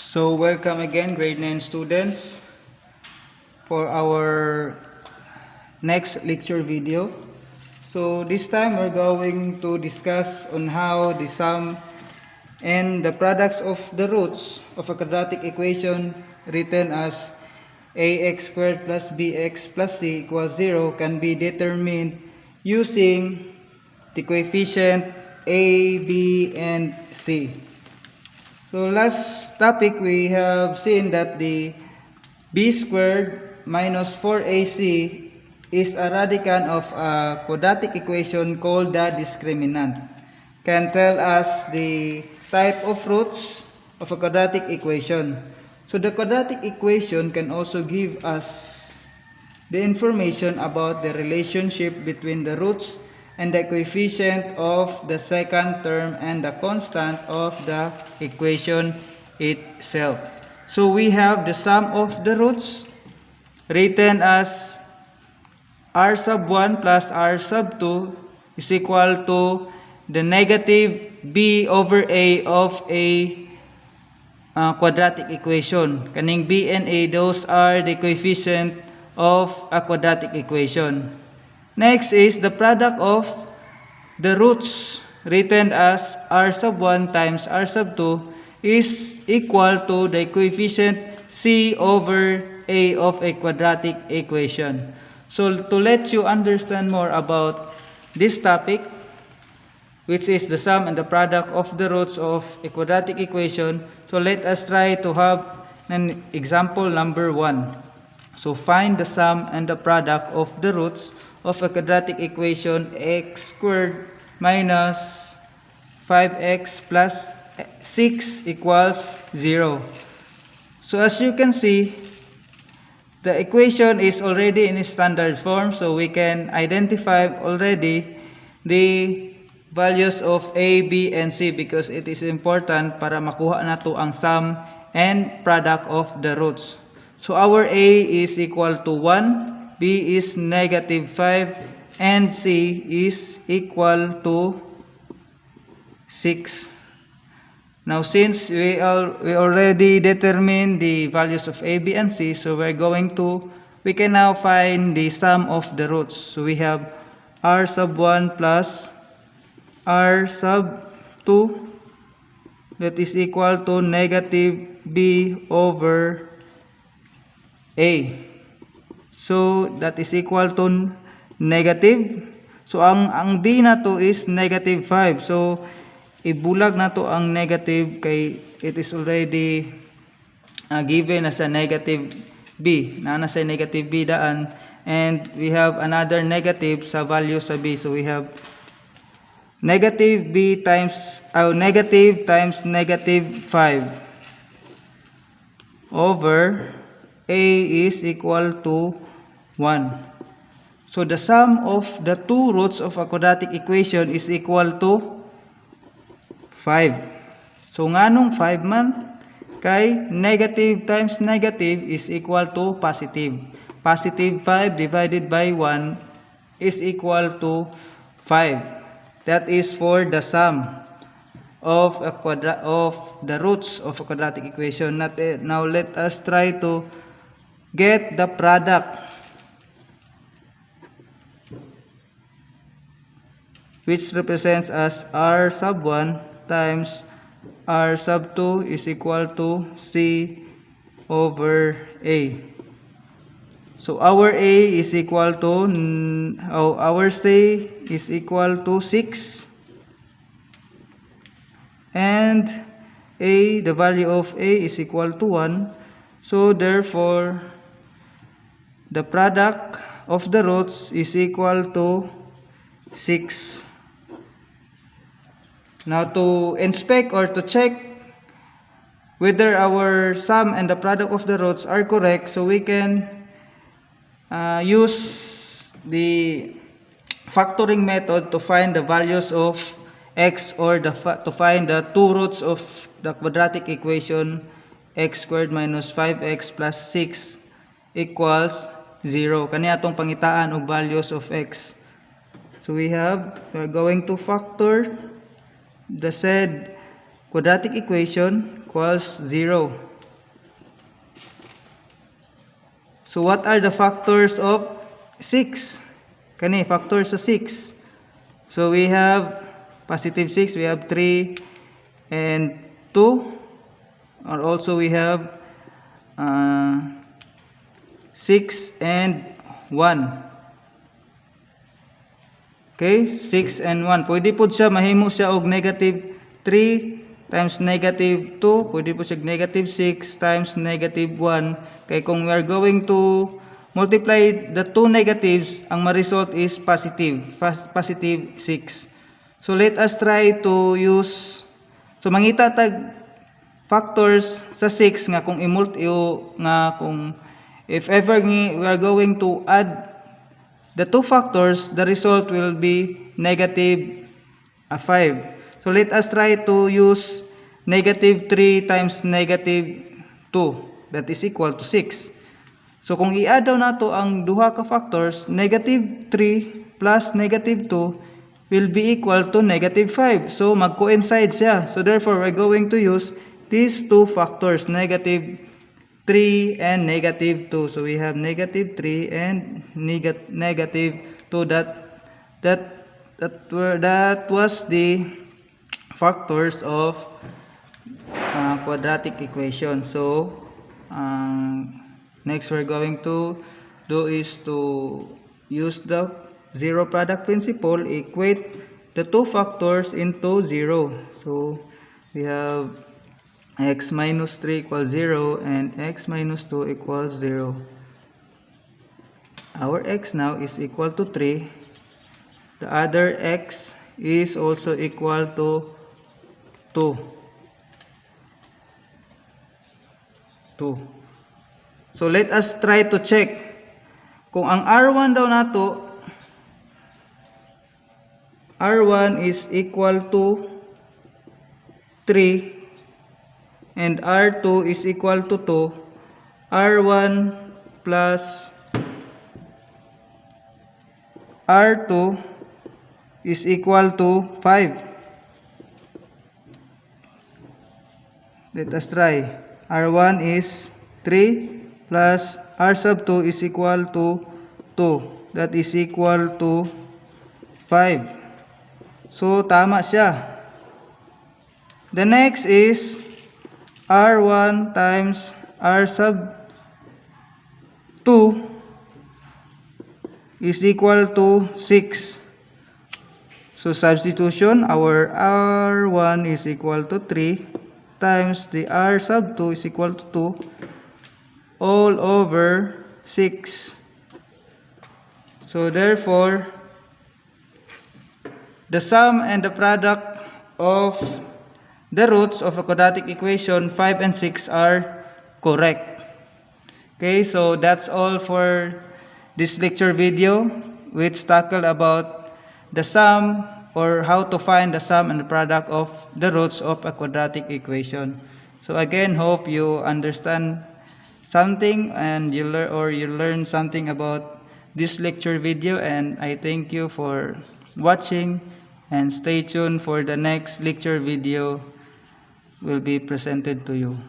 So welcome again, grade 9 students, for our next lecture video. So this time we're going to discuss on how the sum and the products of the roots of a quadratic equation written as ax squared plus bx plus c equals 0 can be determined using the coefficient a, b, and c. So last topic we have seen that the b squared minus 4ac is a radicand of a quadratic equation called the discriminant. Can tell us the type of roots of a quadratic equation. So the quadratic equation can also give us the information about the relationship between the roots and the coefficient of the second term and the constant of the equation itself. So we have the sum of the roots written as r sub 1 plus r sub 2 is equal to the negative b over a of a quadratic equation. Kaning b and a, those are the coefficient of a quadratic equation. Next is the product of the roots written as r sub 1 times r sub 2 is equal to the coefficient c over a of a quadratic equation. So to let you understand more about this topic, which is the sum and the product of the roots of a quadratic equation, so let us try to have an example number 1. So find the sum and the product of the roots of a quadratic equation x squared minus 5x plus 6 equals 0. So as you can see, the equation is already in standard form, so we can identify already the values of a, b, and c because it is important para makuha nato ang sum and product of the roots. So our a is equal to 1, b is negative 5, and c is equal to 6. Now since we already determined the values of a, b, and c, so we can now find the sum of the roots. So we have r sub 1 plus r sub 2 that is equal to negative b over a. So that is equal to negative. So ang b na to is negative 5. So ibulag na to ang negative kay it is already given as a negative b. Naana sa negative b daan, and we have another negative sa value sa b. So we have negative b times negative times negative 5 over a is equal to 1. So the sum of the two roots of a quadratic equation is equal to 5. So nganong 5 man? Kay negative times negative is equal to positive. Positive 5 divided by 1 is equal to 5. That is for the sum of the roots of a quadratic equation. Now let us try to get the product, which represents as r sub 1 times r sub 2 is equal to c over a. So our a is equal to our c is equal to 6, and a, the value of a is equal to 1. So therefore the product of the roots is equal to 6. Now to inspect or to check whether our sum and the product of the roots are correct, so we can use the factoring method to find the values of x, or to find the two roots of the quadratic equation x squared minus 5x plus 6 equals 0. Kani atong pangitaan og values of x. So we're going to factor the said quadratic equation equals 0. So what are the factors of 6? Kani factors of 6. So we have positive 6, we have 3 and 2, or also we have 6 and 1. Okay, 6 and 1. Pwede po siya, mahimo siya og negative 3 times negative 2. Pwede po siya negative 6 times negative 1. Kaya kung we are going to multiply the two negatives, ang ma-result is positive. Positive 6. So let us try to use, so mangita tag factors sa 6 nga kung if ever we are going to add the two factors, the result will be negative 5. So let us try to use negative 3 times negative 2. That is equal to 6. So kung i-add daw nato ang duha ka factors, negative 3 plus negative 2 will be equal to negative 5. So mag-coincide siya. So therefore, we're going to use these two factors, negative 3 and negative 2. So we have negative 3 and negative 2. That was the factors of quadratic equation. So next we're going to do is to use the zero product principle, equate the two factors into 0. So we have x minus 3 equals 0 and x minus 2 equals 0. Our x now is equal to 3. The other x is also equal to 2. So let us try to check kung ang R1 daw nato, R1 is equal to 3 and R2 is equal to 2, R1 plus R2 is equal to 5. Let us try. R1 is 3 plus R sub 2 is equal to 2. That is equal to 5. So tama siya. The next is R1 times R sub 2 is equal to 6. So substitution, our R1 is equal to 3 times the R sub 2 is equal to 2 all over 6. So therefore, the sum and the product of the roots of a quadratic equation 5 and 6 are correct. Okay, so that's all for this lecture video, which tackled about the sum or how to find the sum and the product of the roots of a quadratic equation. So again, hope you understand something and you learn something about this lecture video, and I thank you for watching, and stay tuned for the next lecture video will be presented to you.